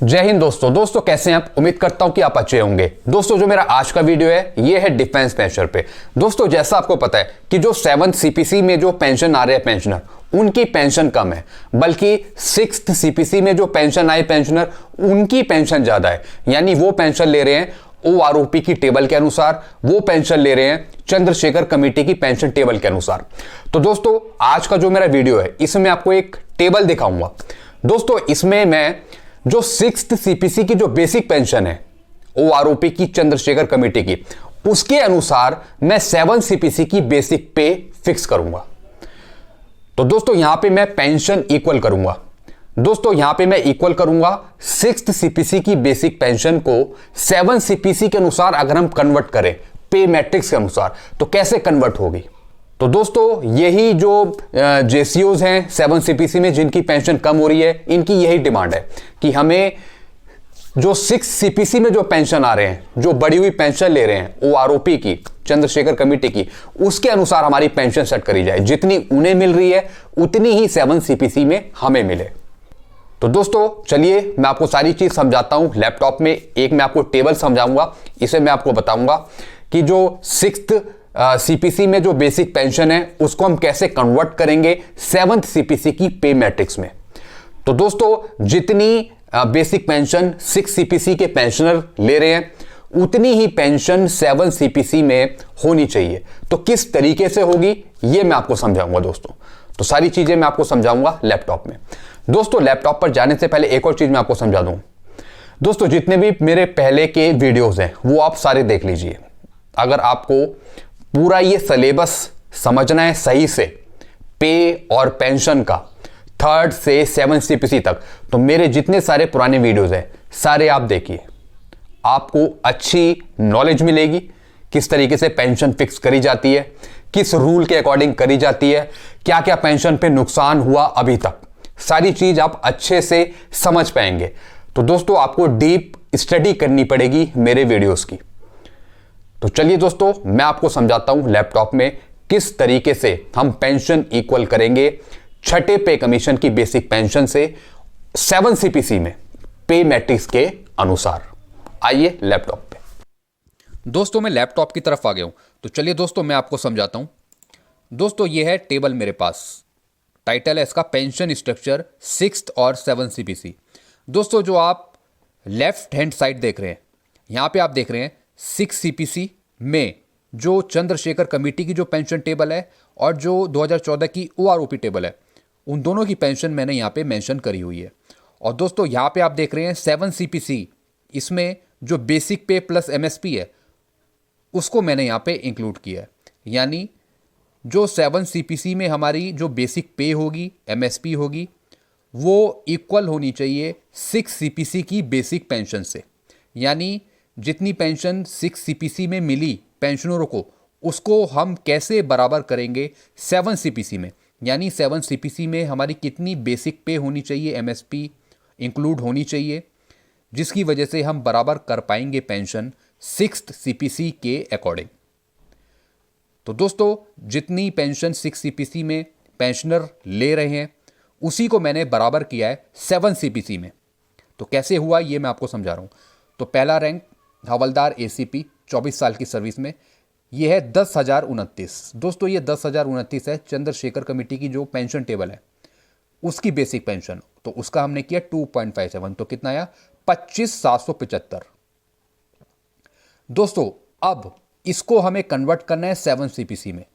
जय हिंद दोस्तों कैसे हैं आप। उम्मीद करता हूं कि आप अच्छे होंगे। दोस्तों जो मेरा आज का वीडियो है ये है डिफेंस पेंशन पे। दोस्तों जैसा आपको पता है कि जो 7th सीपीसी में जो पेंशन आ रहे हैं पेंशनर उनकी पेंशन कम है, बल्कि 6th सीपीसी में जो पेंशन आए पेंशनर उनकी पेंशन ज्यादा है। यानी वो पेंशन ले रहे हैं ओआरओपी की टेबल के अनुसार, वो पेंशन ले रहे हैं चंद्रशेखर कमेटी की पेंशन टेबल के अनुसार। तो दोस्तों आज का जो मेरा वीडियो है इसमें आपको एक टेबल दिखाऊंगा। दोस्तों इसमें मैं जो 6th सीपीसी की जो बेसिक पेंशन है ओआरओपी की चंद्रशेखर कमेटी की, उसके अनुसार मैं 7th सीपीसी की बेसिक पे फिक्स करूंगा। तो दोस्तों यहां पे मैं पेंशन इक्वल करूंगा। दोस्तों यहां पे मैं इक्वल करूंगा 6th सीपीसी की बेसिक पेंशन को 7th सीपीसी के अनुसार। अगर हम कन्वर्ट करें पे मैट्रिक्स के अनुसार तो कैसे कन्वर्ट होगी। तो दोस्तों यही जो जेसीओज हैं 7th सीपीसी में जिनकी पेंशन कम हो रही है, इनकी यही डिमांड है कि हमें जो 6th सीपीसी में जो पेंशन आ रहे हैं, जो बढ़ी हुई पेंशन ले रहे हैं ओआरओपी की चंद्रशेखर कमेटी की, उसके अनुसार हमारी पेंशन सेट करी जाए। जितनी उन्हें मिल रही है उतनी ही 7th सीपीसी में हमें मिले। तो दोस्तों चलिए मैं आपको सारी चीज समझाता हूं लैपटॉप में। एक मैं आपको टेबल समझाऊंगा, इसे मैं आपको बताऊंगा कि जो 6th सीपीसी में जो बेसिक पेंशन है उसको हम कैसे कन्वर्ट करेंगे 7th सीपीसी की पे मैट्रिक्स में। तो दोस्तों जितनी बेसिक पेंशन 6 सीपीसी के पेंशनर ले रहे हैं उतनी ही पेंशन 7th सीपीसी में होनी चाहिए। तो किस तरीके से होगी ये मैं आपको समझाऊंगा दोस्तों। तो सारी चीजें मैं आपको समझाऊंगा लैपटॉप में। दोस्तों लैपटॉप पर जाने से पहले एक और चीज मैं आपको समझा दूं। दोस्तों जितने भी मेरे पहले के वीडियोस हैं वो आप सारे देख लीजिए। अगर आपको पूरा ये सिलेबस समझना है सही से पे और पेंशन का 3rd से 7th सीपीसी तक, तो मेरे जितने सारे पुराने वीडियोस हैं सारे आप देखिए। आपको अच्छी नॉलेज मिलेगी किस तरीके से पेंशन फिक्स करी जाती है, किस रूल के अकॉर्डिंग करी जाती है, क्या क्या पेंशन पे नुकसान हुआ अभी तक, सारी चीज आप अच्छे से समझ पाएंगे। तो दोस्तों आपको डीप स्टडी करनी पड़ेगी मेरे वीडियोस की। तो चलिए दोस्तों मैं आपको समझाता हूं लैपटॉप में किस तरीके से हम पेंशन इक्वल करेंगे छठे पे कमीशन की बेसिक पेंशन से 7th सीपीसी में पे मैट्रिक्स के अनुसार। आइए लैपटॉप पे। दोस्तों मैं लैपटॉप की तरफ आ गया हूं, तो चलिए दोस्तों मैं आपको समझाता हूं। दोस्तों ये है टेबल मेरे पास, टाइटल है इसका पेंशन स्ट्रक्चर 6th और 7th सीपीसी। दोस्तों जो आप लेफ्ट हैंड साइड देख रहे हैं, यहां पे आप देख रहे हैं 6 सीपीसी में जो चंद्रशेखर कमेटी की जो पेंशन टेबल है और जो 2014 की ओआरओपी टेबल है, उन दोनों की पेंशन मैंने यहाँ पे मेंशन करी हुई है। और दोस्तों यहाँ पे आप देख रहे हैं 7th सीपीसी, इसमें जो बेसिक पे प्लस एमएसपी है उसको मैंने यहाँ पे इंक्लूड किया है। यानी जो 7th सीपीसी में हमारी जो बेसिक पे होगी, एमएसपी होगी, वो इक्वल होनी चाहिए 6 सीपीसी की बेसिक पेंशन से। यानी जितनी पेंशन 6 सीपीसी में मिली पेंशनरों को, उसको हम कैसे बराबर करेंगे 7th सीपीसी में। यानी 7th सीपीसी में हमारी कितनी बेसिक पे होनी चाहिए, एमएसपी इंक्लूड होनी चाहिए, जिसकी वजह से हम बराबर कर पाएंगे पेंशन 6th सीपीसी के अकॉर्डिंग। तो दोस्तों जितनी पेंशन 6 सीपीसी में पेंशनर ले रहे हैं उसी को मैंने बराबर किया है 7th सीपीसी में। तो कैसे हुआ ये मैं आपको समझा रहा हूं। तो पहला रैंक हवलदार एसीपी 24 साल की सर्विस में, यह है 10,029। दोस्तों ये 10,029 है चंद्रशेखर कमेटी की जो पेंशन टेबल है उसकी बेसिक पेंशन। तो उसका हमने किया 2.57, तो कितना आया 25,775। दोस्तों अब इसको हमें कन्वर्ट करना है 7th सीपीसी में।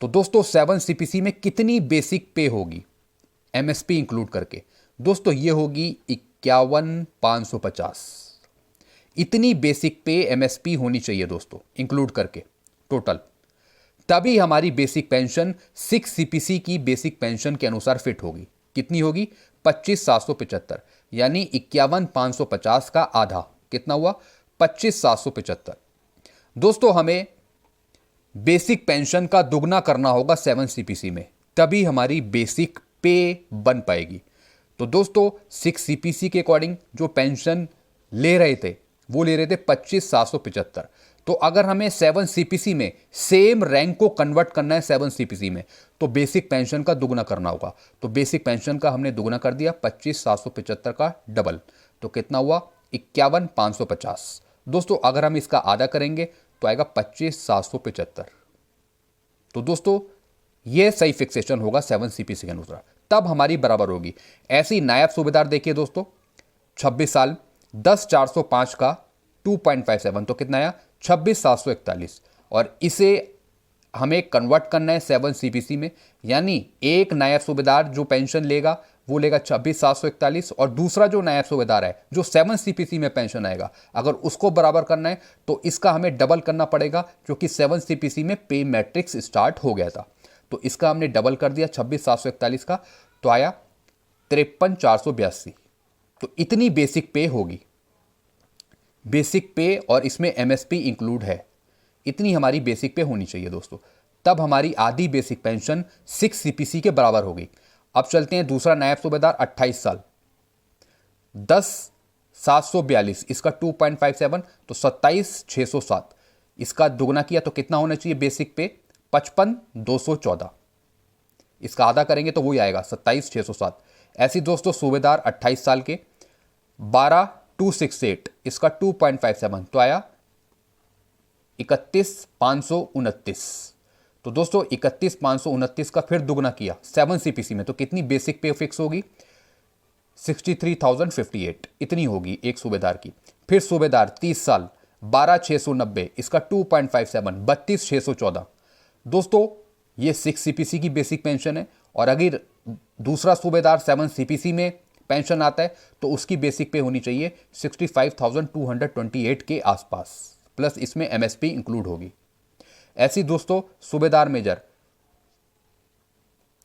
तो दोस्तों 7th सीपीसी में कितनी बेसिक पे होगी एमएसपी इंक्लूड करके। दोस्तों ये होगी 51,550। इतनी बेसिक पे एमएसपी होनी चाहिए दोस्तों इंक्लूड करके टोटल, तभी हमारी बेसिक पेंशन 6 सीपीसी की बेसिक पेंशन के अनुसार फिट होगी। कितनी होगी 25,775। यानी 51,550 का आधा कितना हुआ 25,775। दोस्तों हमें बेसिक पेंशन का दुगना करना होगा 7th सीपीसी में, तभी हमारी बेसिक पे बन पाएगी। तो दोस्तों 6 सीपीसी के अकॉर्डिंग जो पेंशन ले रहे थे वो ले रहे थे 25,775। तो अगर हमें 7 सीपीसी में सेम रैंक को कन्वर्ट करना है 7 सीपीसी में, तो बेसिक पेंशन का दुगना करना होगा। तो बेसिक पेंशन का हमने दुगना कर दिया, 25,775 का डबल, तो कितना हुआ 51,550। दोस्तों अगर हम इसका आधा करेंगे तो आएगा 25,775। तो दोस्तों ये सही फिक्सेशन होगा 7 सीपीसी के अनुसार, तब हमारी बराबर होगी। ऐसी नायब सूबेदार देखिए दोस्तों, 26 साल 10,405 का 2.57, तो कितना आया 26,741। और इसे हमें कन्वर्ट करना है 7 सीपीसी में, यानी एक नायब सूबेदार जो पेंशन लेगा वो लेगा 26,741, और दूसरा जो नायब सूबेदार है जो 7 सीपीसी में पेंशन आएगा, अगर उसको बराबर करना है तो इसका हमें डबल करना पड़ेगा, क्योंकि 7 सीपीसी में पे मैट्रिक्स स्टार्ट हो गया था। तो इसका हमने डबल कर दिया 26,741 का, तो आया 53,482। तो इतनी बेसिक पे होगी, बेसिक पे और इसमें एमएसपी इंक्लूड है, इतनी हमारी बेसिक पे होनी चाहिए दोस्तों, तब हमारी आधी बेसिक पेंशन 6 सीपीसी के बराबर होगी। अब चलते हैं दूसरा नायब सूबेदार 28 साल 10,742, इसका 2.57, तो 27,607। इसका दुगना किया तो कितना होना चाहिए बेसिक पे 55,214। इसका आधा करेंगे तो वही आएगा 27,607। ऐसी दोस्तों सूबेदार 28 साल के 12,268, इसका 2.57, तो आया 31,529। तो दोस्तों 31,529 का फिर दुगना किया 7 सीपीसी में, तो कितनी बेसिक पे फिक्स होगी 63,058, इतनी होगी एक सूबेदार की। फिर सूबेदार 30 साल 12,690, इसका 2.57, 32,614। दोस्तों ये 6 सीपीसी की बेसिक पेंशन है, और अगर दूसरा सूबेदार 7 सीपीसी में पेंशन आता है तो उसकी बेसिक पे होनी चाहिए 65,228 के आसपास, प्लस इसमें एमएसपी इंक्लूड होगी। ऐसी दोस्तों सूबेदार मेजर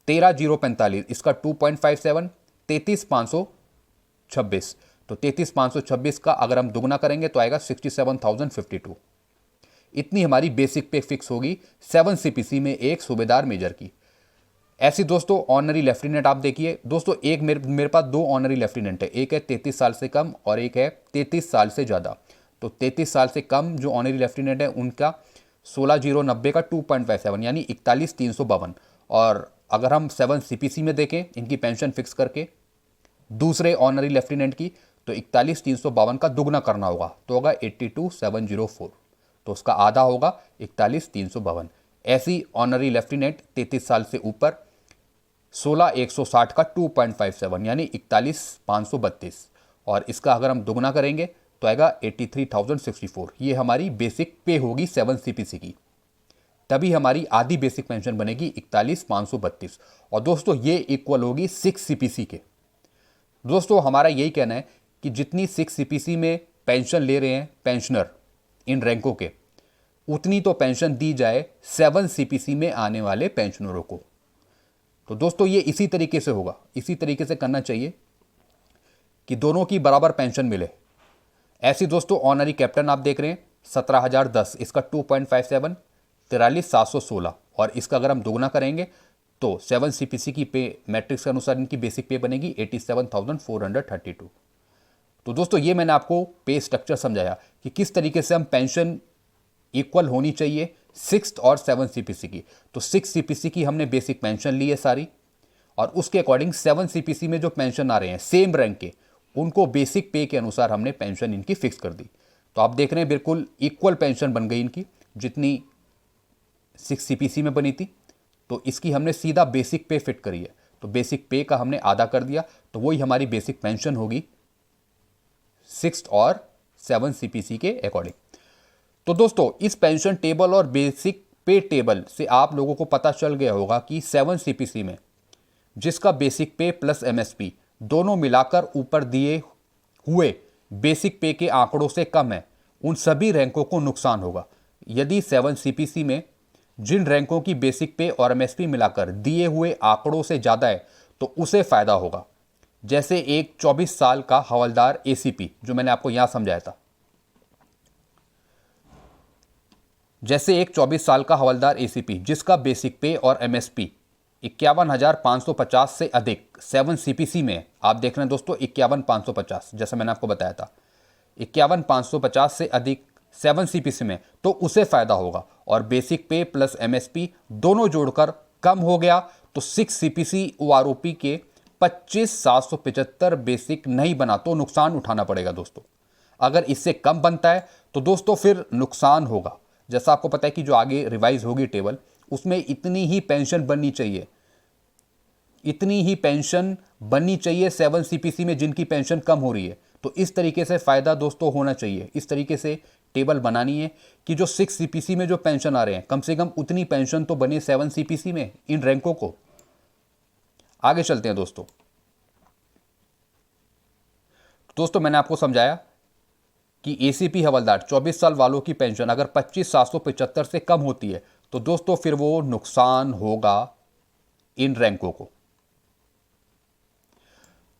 13,045, इसका 2.57, 33,526। तो 33,526 का अगर हम दुगना करेंगे तो आएगा 67,052। इतनी हमारी बेसिक पे फिक्स होगी 7 सीपीसी में एक सूबेदार मेजर की। ऐसी दोस्तों ऑनरी लेफ्टिनेंट आप देखिए दोस्तों, एक मेरे पास 2 ऑनरी लेफ्टिनेंट है, एक है 33 साल से कम और एक है 33 साल से ज़्यादा। तो 33 साल से कम जो ऑनरी लेफ्टिनेंट है उनका 16,090 का 2.57, यानी 41,352। और अगर हम 7 सीपीसी में देखें इनकी पेंशन फिक्स करके दूसरे ऑनरी लेफ्टिनेंट की, तो 41,352 का दुगना करना होगा, तो होगा 82,704, तो उसका आधा होगा 41,352। ऐसी ऑनरी लेफ्टिनेंट 33 साल से ऊपर 16,160 का 2.57, यानी 41,532, और इसका अगर हम दुगना करेंगे तो आएगा 83,064। ये हमारी बेसिक पे होगी 7 सीपीसी की, तभी हमारी आधी बेसिक पेंशन बनेगी 41,532। और दोस्तों ये इक्वल होगी 6 सीपीसी के। दोस्तों हमारा यही कहना है कि जितनी 6 सीपीसी में पेंशन ले रहे हैं पेंशनर इन रैंकों के, उतनी तो पेंशन दी जाए 7 सीपीसी में आने वाले पेंशनरों को। तो दोस्तों ये इसी तरीके से होगा, इसी तरीके से करना चाहिए कि दोनों की बराबर पेंशन मिले। ऐसी दोस्तों ऑनरी कैप्टन आप देख रहे हैं 17,010, इसका 2.57, 43,716, और इसका अगर हम दुगना करेंगे तो 7 सीपीसी की पे मैट्रिक्स के अनुसार इनकी बेसिक पे बनेगी 87,432। तो दोस्तों ये मैंने आपको पे स्ट्रक्चर समझाया कि किस तरीके से हम पेंशन इक्वल होनी चाहिए 6 और 7 सीपीसी की। तो 6 सीपीसी की हमने बेसिक पेंशन ली है सारी, और उसके अकॉर्डिंग 7 सीपीसी में जो पेंशन आ रहे हैं सेम रैंक के, उनको बेसिक पे के अनुसार हमने पेंशन इनकी फिक्स कर दी। तो आप देख रहे हैं बिल्कुल इक्वल पेंशन बन गई इनकी, जितनी 6 सीपीसी में बनी थी। तो इसकी हमने सीधा बेसिक पे फिट करी है, तो बेसिक पे का हमने आधा कर दिया, तो वही हमारी बेसिक पेंशन होगी 6 और 7 सीपीसी के अकॉर्डिंग। तो दोस्तों इस पेंशन टेबल और बेसिक पे टेबल से आप लोगों को पता चल गया होगा कि 7 सीपीसी में जिसका बेसिक पे प्लस एमएसपी दोनों मिलाकर ऊपर दिए हुए बेसिक पे के आंकड़ों से कम है, उन सभी रैंकों को नुकसान होगा। यदि 7 सीपीसी में जिन रैंकों की बेसिक पे और एमएसपी मिलाकर दिए हुए आंकड़ों से ज़्यादा है तो उसे फ़ायदा होगा। जैसे एक 24 साल का हवलदार एसीपी जो मैंने आपको यहां समझाया था, जैसे एक 24 साल का हवलदार एसीपी जिसका बेसिक पे और एमएसपी 51,550 से अधिक 7 सीपीसी में, आप देख रहे हैं दोस्तों 51,550, जैसा मैंने आपको बताया था 51,550 से अधिक 7 सीपीसी में, तो उसे फायदा होगा। और बेसिक पे प्लस एमएसपी दोनों जोड़कर कम हो गया तो 6 सीपीसी ओआरओपी के 25,775 बेसिक नहीं बना तो नुकसान उठाना पड़ेगा दोस्तों। अगर इससे कम बनता है तो दोस्तों फिर नुकसान होगा। जैसा आपको पता है कि जो आगे रिवाइज होगी टेबल, उसमें इतनी ही पेंशन बननी चाहिए, इतनी ही पेंशन बननी चाहिए 7 सीपीसी में जिनकी पेंशन कम हो रही है। तो इस तरीके से फ़ायदा दोस्तों होना चाहिए। इस तरीके से टेबल बनानी है कि जो 6 सीपीसी में जो पेंशन आ रहे हैं, कम से कम उतनी पेंशन तो बने 7 सीपीसी में इन रैंकों को। आगे चलते हैं दोस्तों। मैंने आपको समझाया कि एसीपी हवलदार 24 साल वालों की पेंशन अगर 25,775 से कम होती है तो दोस्तों फिर वो नुकसान होगा इन रैंकों को।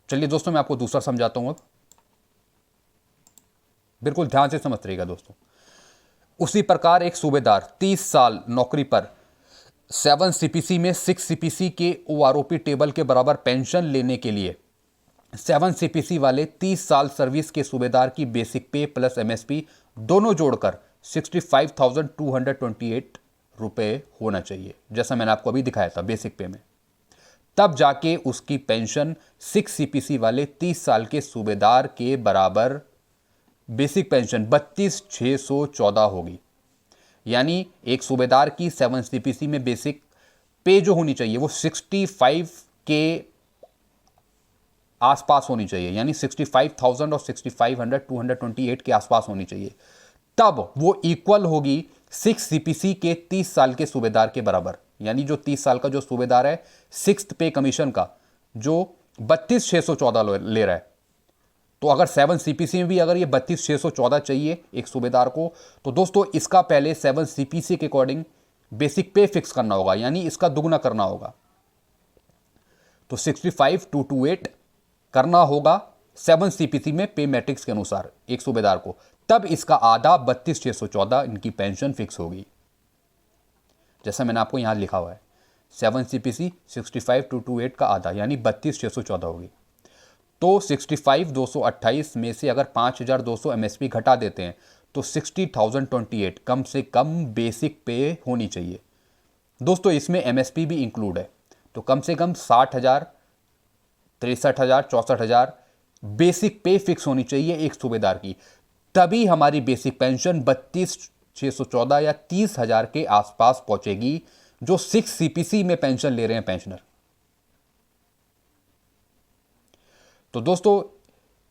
चलिए दोस्तों, मैं आपको दूसरा समझाता हूं। अब बिल्कुल ध्यान से समझ रहिएगा दोस्तों। उसी प्रकार एक सूबेदार 30 साल नौकरी पर 7 सीपीसी में 6 सीपीसी के ओआरओपी टेबल के बराबर पेंशन लेने के लिए 7 सीपीसी वाले 30 साल सर्विस के सूबेदार की बेसिक पे प्लस एमएसपी दोनों जोड़कर 65,228 रुपए होना चाहिए, जैसा मैंने आपको अभी दिखाया था बेसिक पे में। तब जाके उसकी पेंशन 6 सीपीसी वाले 30 साल के सूबेदार के बराबर बेसिक पेंशन 32,614 होगी। यानी एक सूबेदार की 7 सीपीसी में बेसिक पे जो होनी चाहिए वो 65 के आसपास होनी चाहिए, यानी 65,000 और 65,228 के आसपास होनी चाहिए। तब वो इक्वल होगी 6 सीपीसी के 30 साल के सूबेदार के बराबर। यानी जो 30 साल का जो सूबेदार है 6th पे कमीशन का जो 32,614 ले रहा है, तो अगर 7 सीपीसी में भी अगर ये 32,614 चाहिए एक सूबेदार को, तो दोस्तों इसका पहले 7 सीपीसी के अकॉर्डिंग बेसिक पे फिक्स करना होगा, यानी इसका दुगना करना होगा। तो 65,228 करना होगा 7 सीपीसी में पे मैट्रिक्स के अनुसार एक सूबेदार को, तब इसका आधा 32,614 इनकी पेंशन फिक्स होगी। जैसा मैंने आपको यहां लिखा हुआ है 7 सीपीसी 65,228 का आधा यानी 32,614 होगी। तो 65,228 में से अगर 5,200 एमएसपी घटा देते हैं तो 60,028 कम से कम बेसिक पे होनी चाहिए दोस्तों। इसमें एमएसपी भी इंक्लूड है, तो कम से कम 60,000, 63,000, 64,000 बेसिक पे फिक्स होनी चाहिए एक सूबेदार की। तभी हमारी बेसिक पेंशन 32,614 या 30,000 के आसपास पहुंचेगी जो 6 सीपीसी में पेंशन ले रहे हैं पेंशनर। तो दोस्तों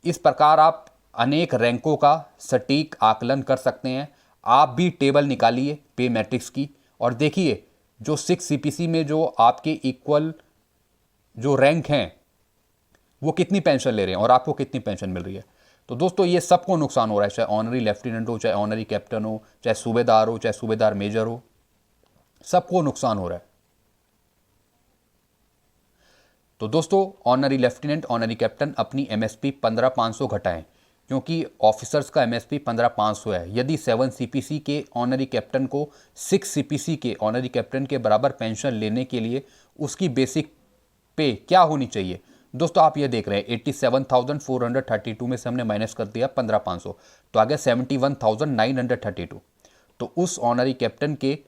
इस प्रकार आप अनेक रैंकों का सटीक आकलन कर सकते हैं। आप भी टेबल निकालिए पे मैट्रिक्स की और देखिए जो 6 सीपीसी में जो आपके इक्वल जो रैंक हैं वो कितनी पेंशन ले रहे हैं और आपको कितनी पेंशन मिल रही है। तो दोस्तों ये सबको नुकसान हो रहा है, चाहे ऑनरी लेफ्टिनेंट हो, चाहे ऑनरी कैप्टन हो, चाहे सूबेदार हो, चाहे सूबेदार मेजर हो, सबको नुकसान हो रहा है। तो दोस्तों ऑनरी लेफ्टिनेंट, ऑनरी कैप्टन अपनी एमएसपी 15,500 घटाएं, क्योंकि ऑफिसर्स का एमएसपी 15,500 है। यदि 7 सीपीसी के ऑनरी कैप्टन को 6 सीपीसी के ऑनरी कैप्टन के बराबर पेंशन लेने के लिए उसकी बेसिक पे क्या होनी चाहिए दोस्तों, आप ये देख रहे हैं 87,432 में से हमने माइनस कर दिया 15,500, तो आ गया 71,932। तो उस ऑनरी कैप्टन के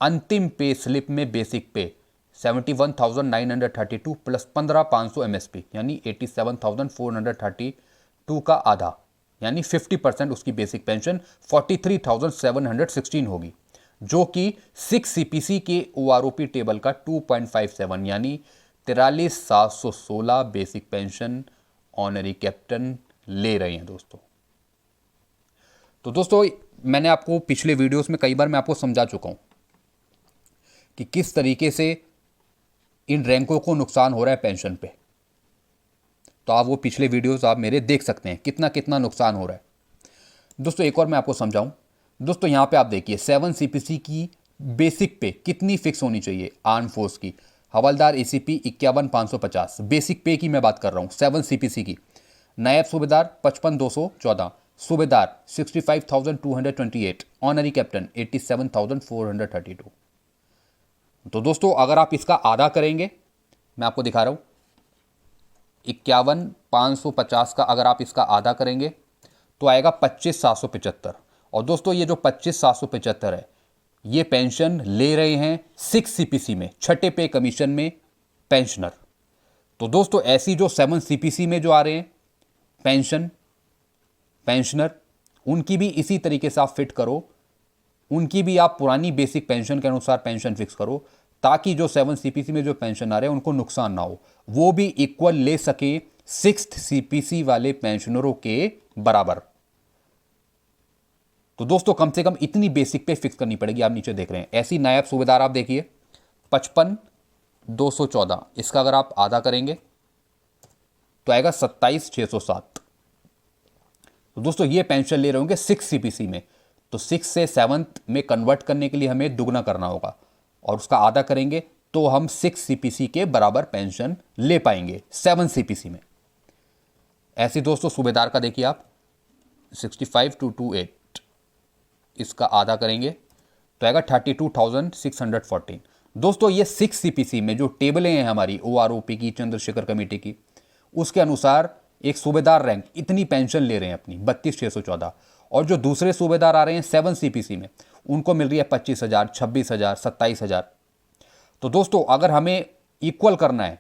अंतिम पे स्लिप में बेसिक पे 71,932 प्लस 15,500 एमएसपी यानी 87,432 का आधा यानी 50% उसकी बेसिक पेंशन 43,716 होगी, जो कि 6 सीपीसी के ओआरओपी टेबल का 2.57 यानी 43,716 बेसिक पेंशन ऑनरी कैप्टन ले रहे हैं दोस्तों। तो दोस्तों मैंने आपको पिछले वीडियोस में कई बार मैं आपको समझा चुका हूं कि किस तरीके से इन रैंकों को नुकसान हो रहा है पेंशन पे। तो आप वो पिछले वीडियोस आप मेरे देख सकते हैं कितना कितना नुकसान हो रहा है दोस्तों। एक और मैं आपको समझाऊं दोस्तों, यहां पे आप देखिए 7 सीपीसी की बेसिक पे कितनी फिक्स होनी चाहिए आर्म फोर्स की। हवलदार एसीपी 51,550 बेसिक पे की मैं बात कर रहा हूँ 7 सीपीसी की। नायब सूबेदार 55,214, सूबेदार 65,228, ऑनरी कैप्टन 87,432। तो दोस्तों अगर आप इसका आधा करेंगे, मैं आपको दिखा रहा हूँ 51,550 का अगर आप इसका आधा करेंगे तो आएगा 25,775 और दोस्तों ये जो 25,775 है ये पेंशन ले रहे हैं 6 सीपीसी में, छठे पे कमीशन में पेंशनर। तो दोस्तों ऐसी जो 7 सीपीसी में जो आ रहे हैं पेंशनर, उनकी भी इसी तरीके से आप फिट करो, उनकी भी आप पुरानी बेसिक पेंशन के अनुसार पेंशन फिक्स करो, ताकि जो 7 सीपीसी में जो पेंशन आ रहे हैं उनको नुकसान ना हो, वो भी इक्वल ले सके 6th सीपीसी वाले पेंशनरों के बराबर। तो दोस्तों कम से कम इतनी बेसिक पे फिक्स करनी पड़ेगी। आप नीचे देख रहे हैं ऐसी नायब सूबेदार आप देखिए 55,214, इसका अगर आप आधा करेंगे तो आएगा 27,607। तो दोस्तों ये पेंशन ले रहे होंगे 6 सीपीसी में, तो 6 से 7th में कन्वर्ट करने के लिए हमें दुगना करना होगा और उसका आधा करेंगे तो हम 6 सीपीसी के बराबर पेंशन ले पाएंगे 7 सीपीसी में। ऐसे दोस्तों सूबेदार का देखिए आप 65,228, इसका आधा करेंगे तो आएगा 32,614। दोस्तों ये 6 सीपीसी में जो टेबलें हैं हमारी ओआरओपी की, चंद्रशेखर कमेटी की, उसके अनुसार एक सूबेदार रैंक इतनी पेंशन ले रहे हैं अपनी 32,614, और जो दूसरे सूबेदार आ रहे हैं 7 सीपीसी में उनको मिल रही है 25,000, 26,000, 27,000। तो दोस्तों अगर हमें इक्वल करना है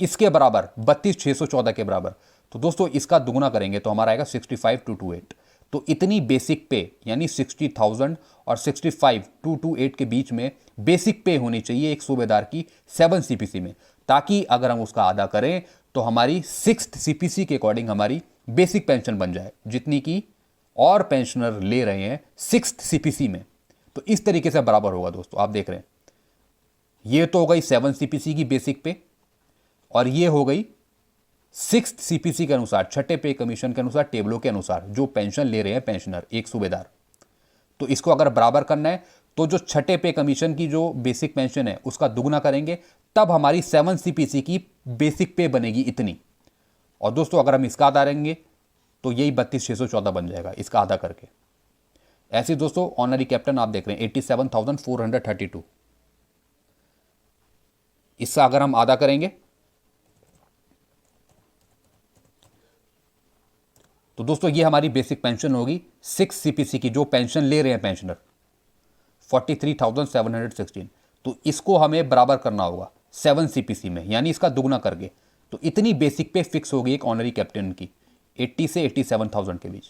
इसके बराबर 32,614 के बराबर, तो दोस्तों इसका दुगना करेंगे तो हमारा आएगा 65,228। तो इतनी बेसिक पे यानी 60,000 और 65,228 के बीच में बेसिक पे होनी चाहिए एक सूबेदार की 7 सीपीसी में, ताकि अगर हम उसका आधा करें तो हमारी 6th सीपीसी के अकॉर्डिंग हमारी बेसिक पेंशन बन जाए, जितनी की और पेंशनर ले रहे हैं 6th सीपीसी में। तो इस तरीके से बराबर होगा दोस्तों। आप देख रहे हैं ये तो हो गई 7 सीपीसी की बेसिक पे, और ये हो गई 6th सीपीसी के अनुसार, छठे पे कमीशन के अनुसार, टेबलों के अनुसार जो पेंशन ले रहे हैं पेंशनर एक सूबेदार। तो इसको अगर बराबर करना है तो जो छठे पे कमीशन की जो बेसिक पेंशन है उसका दुगना करेंगे, तब हमारी 7 सीपीसी की बेसिक पे बनेगी इतनी। और दोस्तों अगर हम इसका आधा करेंगे तो यही 32,614 बन जाएगा इसका आधा करके। ऐसे दोस्तों ऑनरी कैप्टन आप देख रहे हैं 87,432, इसका अगर हम आधा करेंगे तो दोस्तों ये हमारी बेसिक पेंशन होगी 6 सीपीसी की जो पेंशन ले रहे हैं पेंशनर 43,716। तो इसको हमें बराबर करना होगा 7 सीपीसी में, यानी इसका दुगना करके, तो इतनी बेसिक पे फिक्स होगी एक ऑनरी कैप्टन की 80 से 87,000 के बीच।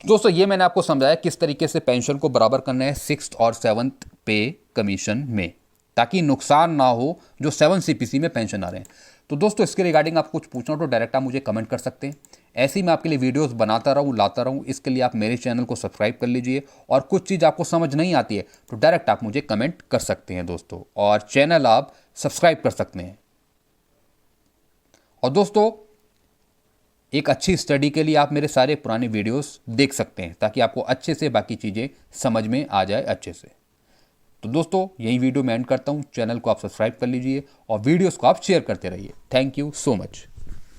दोस्तों ये मैंने आपको समझाया किस तरीके से पेंशन को बराबर करना है 6th और 7th पे कमीशन में, ताकि नुकसान ना हो जो 7 सीपीसी में पेंशन आ रहे हैं। तो दोस्तों इसके रिगार्डिंग आप कुछ पूछना हो तो डायरेक्ट आप मुझे कमेंट कर सकते हैं। ऐसे ही मैं आपके लिए वीडियोस बनाता रहूँ, लाता रहूँ, इसके लिए आप मेरे चैनल को सब्सक्राइब कर लीजिए। और कुछ चीज़ आपको समझ नहीं आती है तो डायरेक्ट आप मुझे कमेंट कर सकते हैं दोस्तों, और चैनल आप सब्सक्राइब कर सकते हैं। और दोस्तों एक अच्छी स्टडी के लिए आप मेरे सारे पुराने वीडियोस देख सकते हैं, ताकि आपको अच्छे से बाकी चीज़ें समझ में आ जाए अच्छे से। तो दोस्तों यही वीडियो मैं एंड करता हूँ। चैनल को आप सब्सक्राइब कर लीजिए और वीडियोस को आप शेयर करते रहिए। Thank you so much.